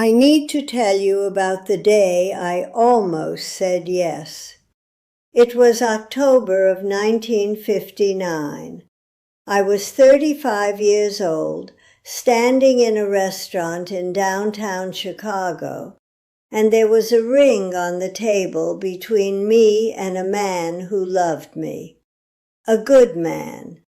I need to tell you about the day I almost said yes. It was October of 1959. I was 35 years old, standing in a restaurant in downtown Chicago, and there was a ring on the table between me and a man who loved me. A good man.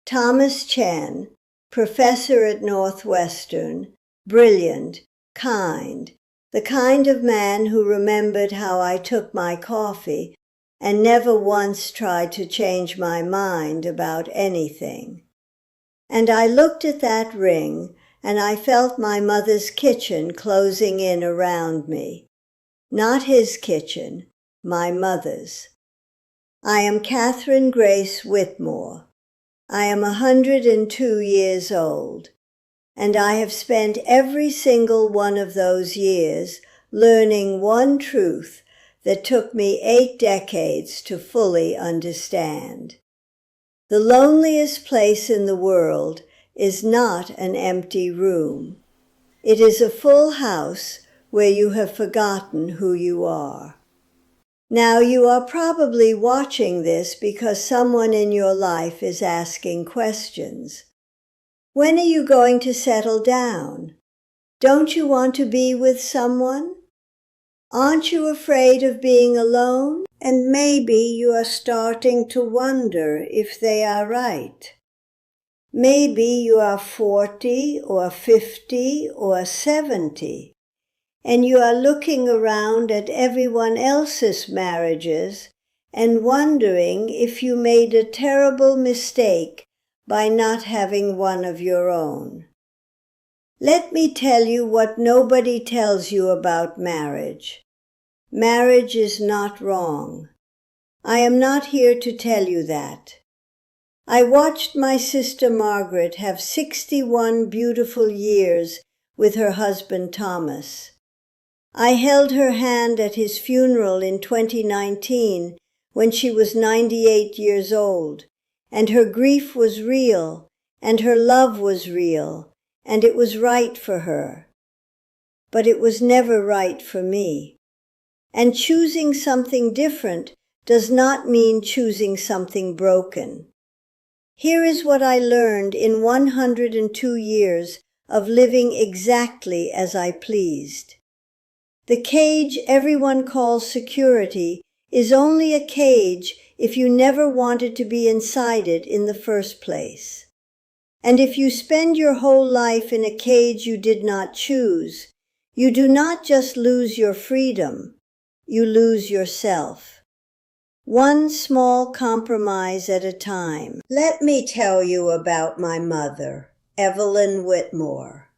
Thomas Chen, professor at Northwestern, brilliant, kind, the kind of man who remembered how I took my coffee and never once tried to change my mind about anything. And I looked at that ring, and I felt my mother's kitchen closing in around me. Not his kitchen, my mother's. I am Catherine Grace Whitmore. I am 102 years old, and I have spent every single one of those years learning one truth that took me 8 decades to fully understand. The loneliest place in the world is not an empty room. It is a full house where you have forgotten who you are. Now, you are probably watching this because someone in your life is asking questions. When are you going to settle down? Don't you want to be with someone? Aren't you afraid of being alone? And maybe you are starting to wonder if they are right. Maybe you are 40 or 50 or 70. And you are looking around at everyone else's marriages and wondering if you made a terrible mistake by not having one of your own. Let me tell you what nobody tells you about marriage. Marriage is not wrong. I am not here to tell you that. I watched my sister Margaret have 61 beautiful years with her husband Thomas. I held her hand at his funeral in 2019 when she was 98 years old, and her grief was real, and her love was real, and it was right for her. But it was never right for me. And choosing something different does not mean choosing something broken. Here is what I learned in 102 years of living exactly as I pleased. The cage everyone calls security is only a cage if you never wanted to be inside it in the first place. And if you spend your whole life in a cage you did not choose, you do not just lose your freedom, you lose yourself. One small compromise at a time. Let me tell you about my mother, Evelyn Whitmore.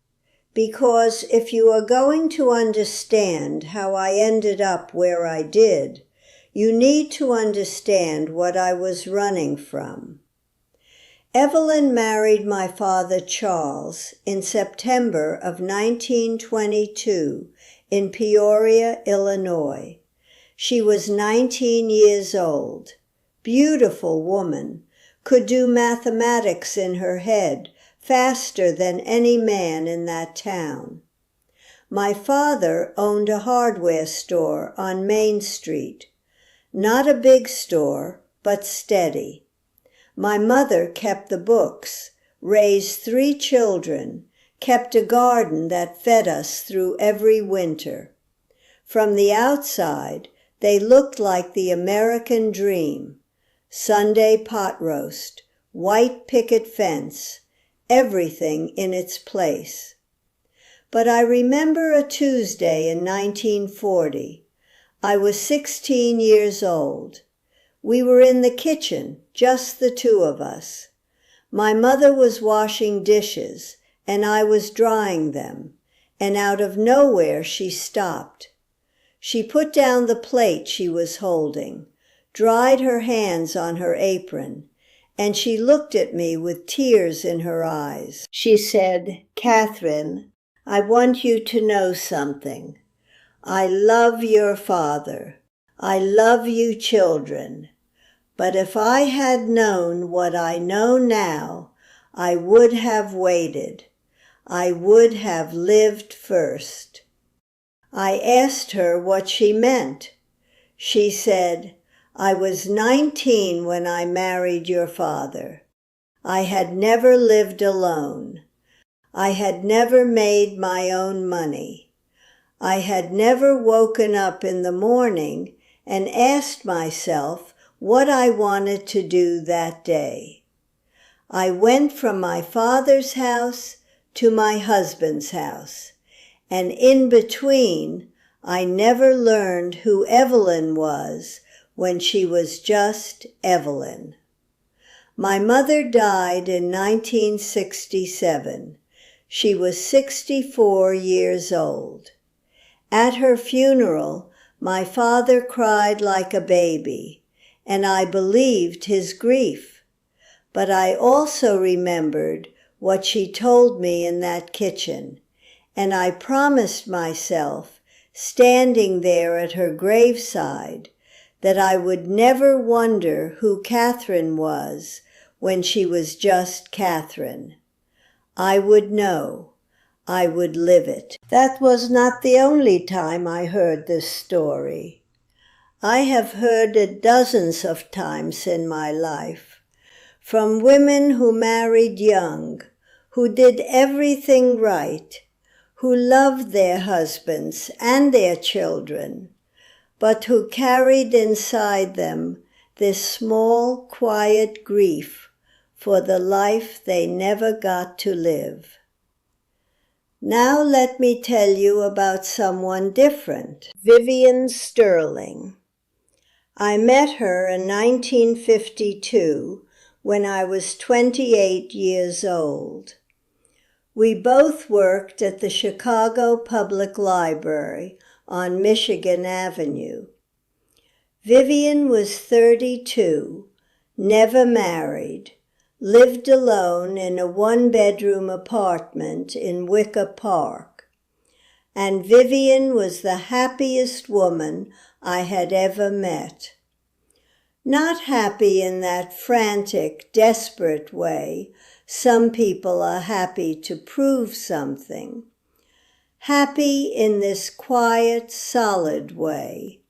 Because if you are going to understand how I ended up where I did, you need to understand what I was running from. Evelyn married my father Charles in September of 1922 in Peoria, Illinois. She was 19 years old, beautiful woman, could do mathematics in her head, faster than any man in that town. My father owned a hardware store on Main Street. Not a big store, but steady. My mother kept the books, raised 3 children, kept a garden that fed us through every winter. From the outside, they looked like the American dream. Sunday pot roast, white picket fence, everything in its place. But I remember a Tuesday in 1940. I was 16 years old. We were in the kitchen, just the 2 of us. My mother was washing dishes, and I was drying them, and out of nowhere she stopped. She put down the plate she was holding, dried her hands on her apron, and she looked at me with tears in her eyes. She said, "Catherine, I want you to know something. I love your father. I love you children. But if I had known what I know now, I would have waited. I would have lived first." I asked her what she meant. She said, "I was 19 when I married your father. I had never lived alone. I had never made my own money. I had never woken up in the morning and asked myself what I wanted to do that day. I went from my father's house to my husband's house, and in between, I never learned who Evelyn was when she was just Evelyn." My mother died in 1967. She was 64 years old. At her funeral, my father cried like a baby, and I believed his grief. But I also remembered what she told me in that kitchen, and I promised myself, standing there at her graveside, that I would never wonder who Catherine was when she was just Catherine. I would know. I would live it. That was not the only time I heard this story. I have heard it dozens of times in my life, from women who married young, who did everything right, who loved their husbands and their children, but who carried inside them this small, quiet grief for the life they never got to live. Now let me tell you about someone different, Vivian Sterling. I met her in 1952 when I was 28 years old. We both worked at the Chicago Public Library on Michigan Avenue. Vivian was 32, never married, lived alone in a one-bedroom apartment in Wicker Park, and Vivian was the happiest woman I had ever met. Not happy in that frantic, desperate way some people are happy to prove something. Happy in this quiet, solid way,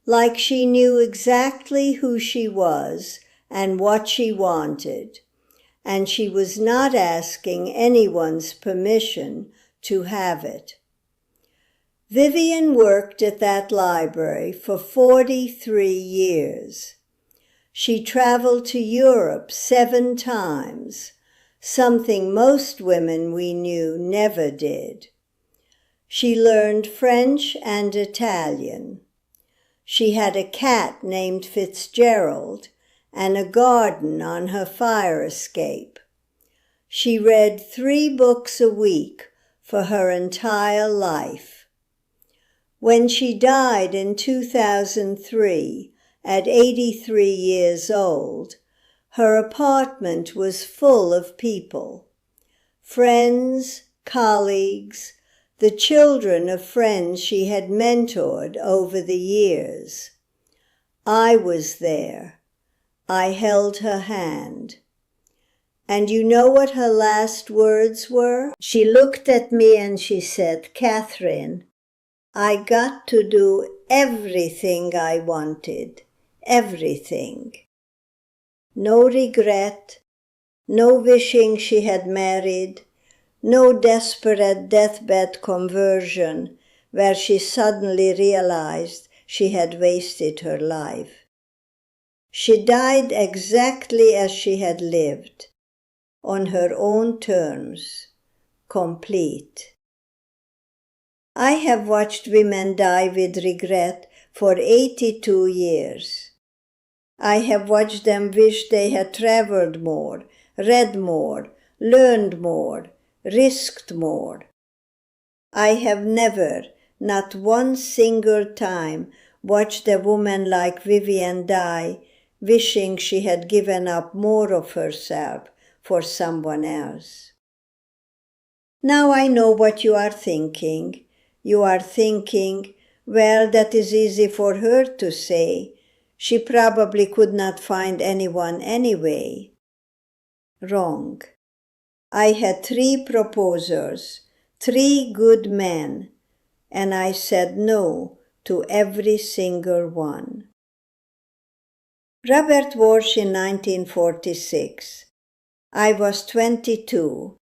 like she knew exactly who she was and what she wanted, and she was not asking anyone's permission to have it. Vivian worked at that library for 43 years. She traveled to Europe 7 times, something most women we knew never did. She learned French and Italian. She had a cat named Fitzgerald and a garden on her fire escape. She read 3 books a week for her entire life. When she died in 2003, at 83 years old, her apartment was full of people, friends, colleagues, the children of friends she had mentored over the years. I was there. I held her hand. And you know what her last words were? She looked at me and she said, "Catherine, I got to do everything I wanted, everything." No regret, no wishing she had married, no desperate deathbed conversion where she suddenly realized she had wasted her life. She died exactly as she had lived, on her own terms, complete. I have watched women die with regret for 82 years. I have watched them wish they had traveled more, read more, learned more, risked more. I have never, not one single time, watched a woman like Vivian die, wishing she had given up more of herself for someone else. Now I know what you are thinking. You are thinking, well, that is easy for her to say. She probably could not find anyone anyway. Wrong. I had 3 proposers, 3 good men, and I said no to every single one. Robert Walsh in 1946. I was 22,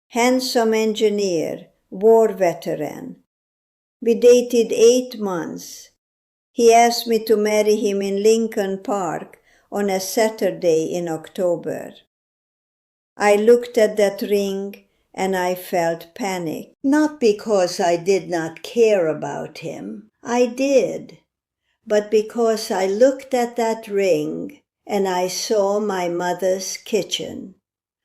handsome engineer, war veteran. We dated 8 months. He asked me to marry him in Lincoln Park on a Saturday in October. I looked at that ring and I felt panic. Not because I did not care about him. I did. But because I looked at that ring and I saw my mother's kitchen.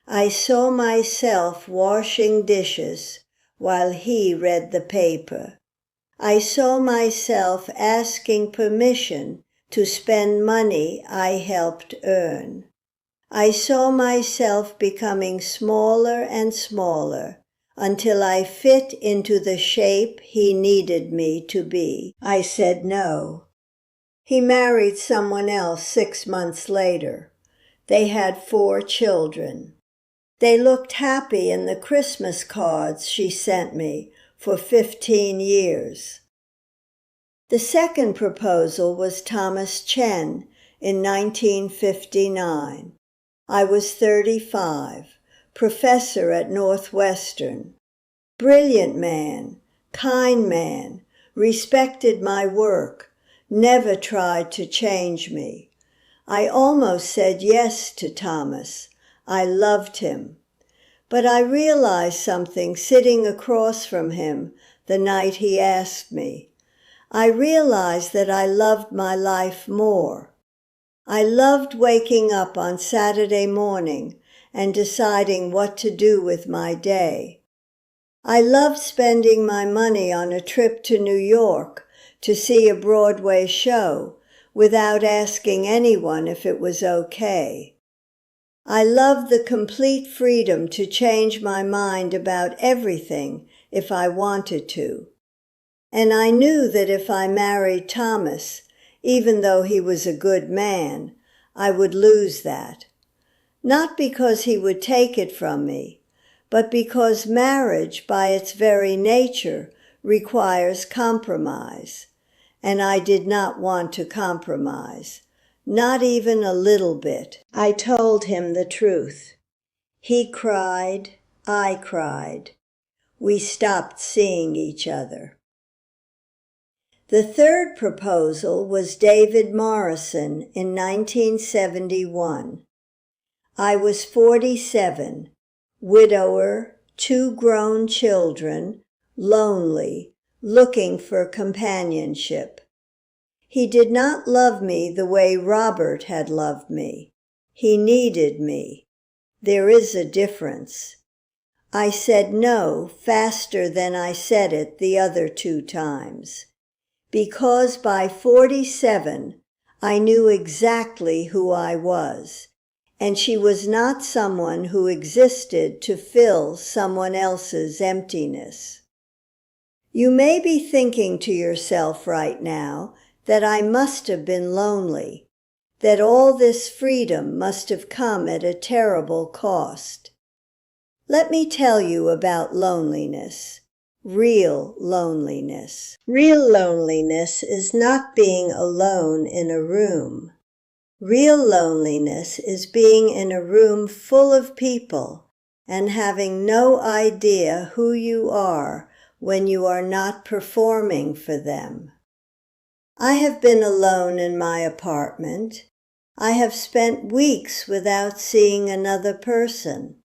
I saw myself washing dishes while he read the paper. I saw myself asking permission to spend money I helped earn. I saw myself becoming smaller and smaller until I fit into the shape he needed me to be. I said no. He married someone else 6 months later. They had 4 children. They looked happy in the Christmas cards she sent me for 15 years. The second proposal was Thomas Chen in 1959. I was 35, professor at Northwestern. Brilliant man, kind man, respected my work, never tried to change me. I almost said yes to Thomas. I loved him. But I realized something sitting across from him the night he asked me. I realized that I loved my life more. I loved waking up on Saturday morning and deciding what to do with my day. I loved spending my money on a trip to New York to see a Broadway show without asking anyone if it was okay. I loved the complete freedom to change my mind about everything if I wanted to. And I knew that if I married Thomas, even though he was a good man, I would lose that. Not because he would take it from me, but because marriage, by its very nature, requires compromise. And I did not want to compromise. Not even a little bit. I told him the truth. He cried, I cried. We stopped seeing each other. The third proposal was David Morrison in 1971. I was 47, widower, 2 grown children, lonely, looking for companionship. He did not love me the way Robert had loved me. He needed me. There is a difference. I said no faster than I said it the other 2 times. Because by 47, I knew exactly who I was, and she was not someone who existed to fill someone else's emptiness. You may be thinking to yourself right now that I must have been lonely, that all this freedom must have come at a terrible cost. Let me tell you about loneliness. Real loneliness. Real loneliness is not being alone in a room. Real loneliness is being in a room full of people and having no idea who you are when you are not performing for them. I have been alone in my apartment. I have spent weeks without seeing another person.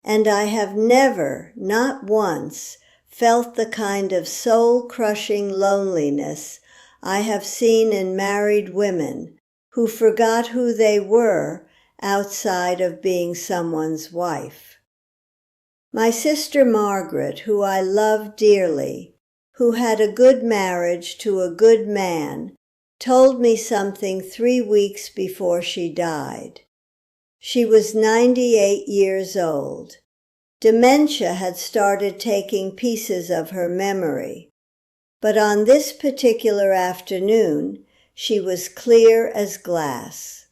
And I have never, not once, felt the kind of soul-crushing loneliness I have seen in married women who forgot who they were outside of being someone's wife. My sister Margaret, who I love dearly, who had a good marriage to a good man, told me something 3 weeks before she died. She was 98 years old. Dementia had started taking pieces of her memory, but on this particular afternoon, she was clear as glass.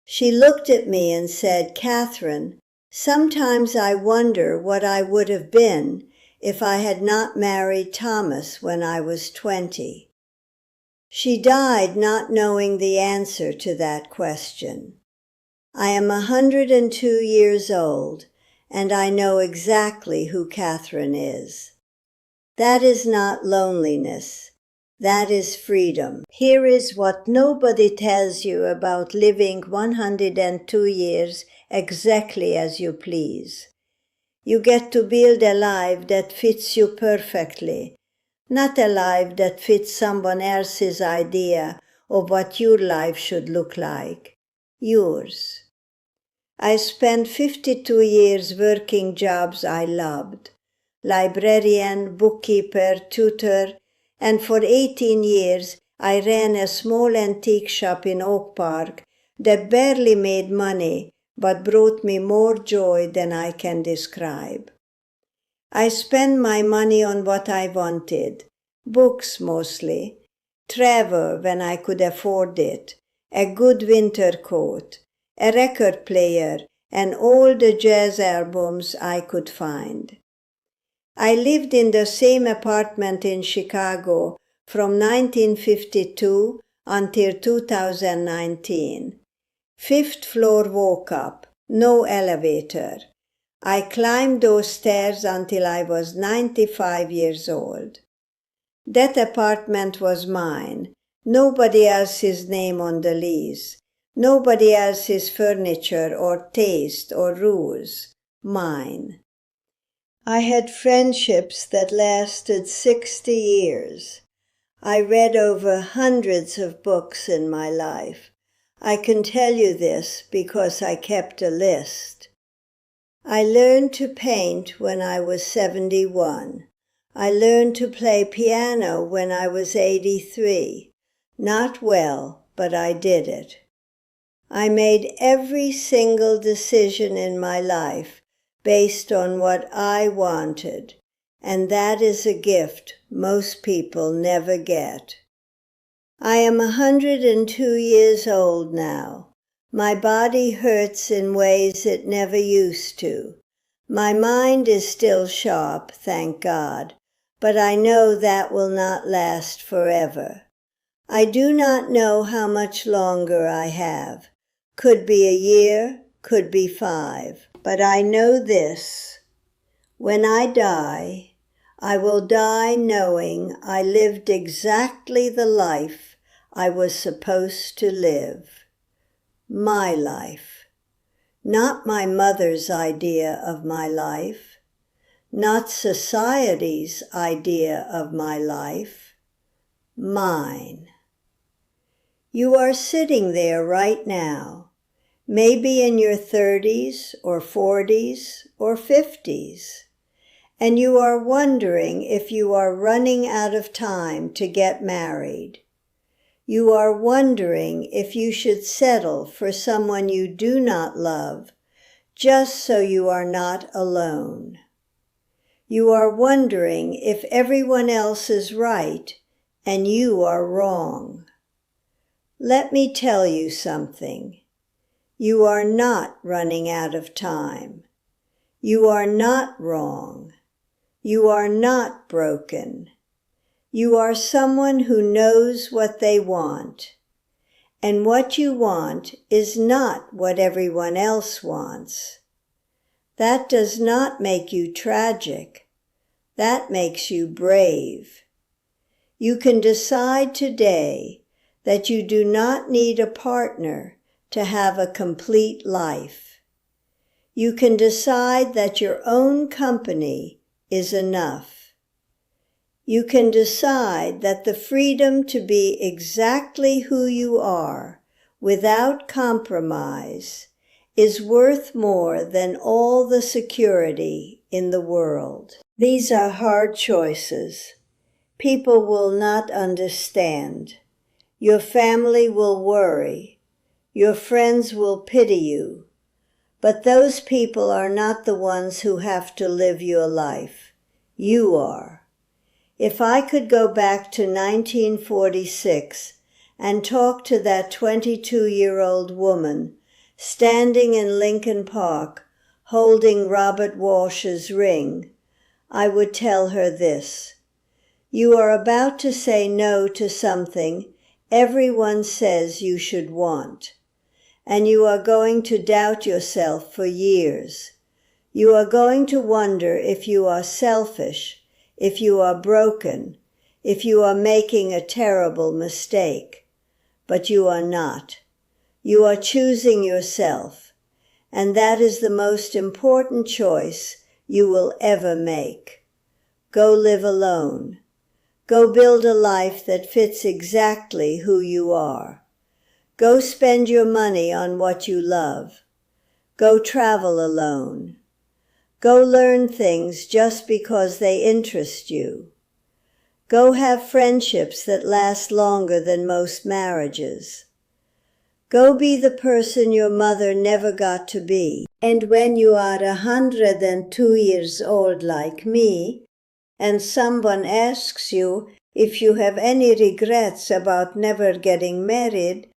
She looked at me and said, "Catherine, sometimes I wonder what I would have been if I had not married Thomas when I was 20? She died not knowing the answer to that question. I am 102 years old, and I know exactly who Catherine is. That is not loneliness. That is freedom. Here is what nobody tells you about living 102 years exactly as you please. You get to build a life that fits you perfectly, not a life that fits someone else's idea of what your life should look like. Yours. I spent 52 years working jobs I loved. Librarian, bookkeeper, tutor, and for 18 years I ran a small antique shop in Oak Park that barely made money but brought me more joy than I can describe. I spent my money on what I wanted, books mostly, travel when I could afford it, a good winter coat, a record player, and all the jazz albums I could find. I lived in the same apartment in Chicago from 1952 until 2019. 5th floor walk-up, no elevator. I climbed those stairs until I was 95 years old. That apartment was mine, nobody else's name on the lease, nobody else's furniture or taste or rules, mine. I had friendships that lasted 60 years. I read over hundreds of books in my life. I can tell you this because I kept a list. I learned to paint when I was 71. I learned to play piano when I was 83. Not well, but I did it. I made every single decision in my life based on what I wanted, and that is a gift most people never get. I am 102 years old now. My body hurts in ways it never used to. My mind is still sharp, thank God, but I know that will not last forever. I do not know how much longer I have. Could be a year, could be 5. But I know this. When I die, I will die knowing I lived exactly the life I was supposed to live. My life. Not my mother's idea of my life. Not society's idea of my life. Mine. You are sitting there right now. Maybe in your 30s or 40s or 50s, and you are wondering if you are running out of time to get married. You are wondering if you should settle for someone you do not love, just so you are not alone. You are wondering if everyone else is right and you are wrong. Let me tell you something. You are not running out of time. You are not wrong. You are not broken. You are someone who knows what they want. And what you want is not what everyone else wants. That does not make you tragic. That makes you brave. You can decide today that you do not need a partner to have a complete life. You can decide that your own company is enough. You can decide that the freedom to be exactly who you are, without compromise, is worth more than all the security in the world. These are hard choices. People will not understand. Your family will worry. Your friends will pity you, but those people are not the ones who have to live your life. You are. If I could go back to 1946 and talk to that 22-year-old woman standing in Lincoln Park holding Robert Walsh's ring, I would tell her this: you are about to say no to something everyone says you should want, and you are going to doubt yourself for years. You are going to wonder if you are selfish, if you are broken, if you are making a terrible mistake. But you are not. You are choosing yourself, and that is the most important choice you will ever make. Go live alone. Go build a life that fits exactly who you are. Go spend your money on what you love. Go travel alone. Go learn things just because they interest you. Go have friendships that last longer than most marriages. Go be the person your mother never got to be. And when you are 102 years old like me, and someone asks you if you have any regrets about never getting married,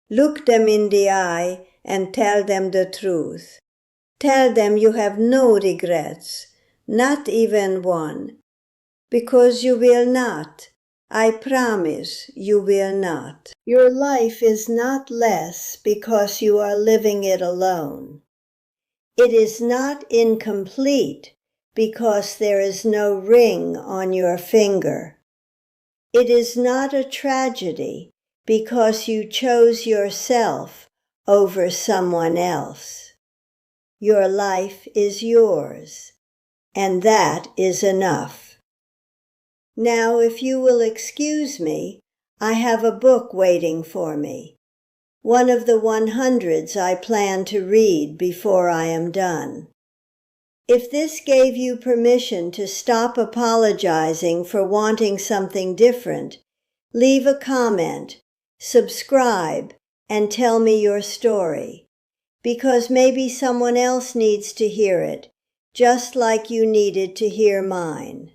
look them in the eye and tell them the truth. Tell them you have no regrets, not even one, because you will not. I promise you will not. Your life is not less because you are living it alone. It is not incomplete because there is no ring on your finger. It is not a tragedy because you chose yourself over someone else. Your life is yours, and that is enough. Now, if you will excuse me, I have a book waiting for me, one of the 100s I plan to read before I am done. If this gave you permission to stop apologizing for wanting something different, leave a comment, subscribe, and tell me your story, because maybe someone else needs to hear it, just like you needed to hear mine.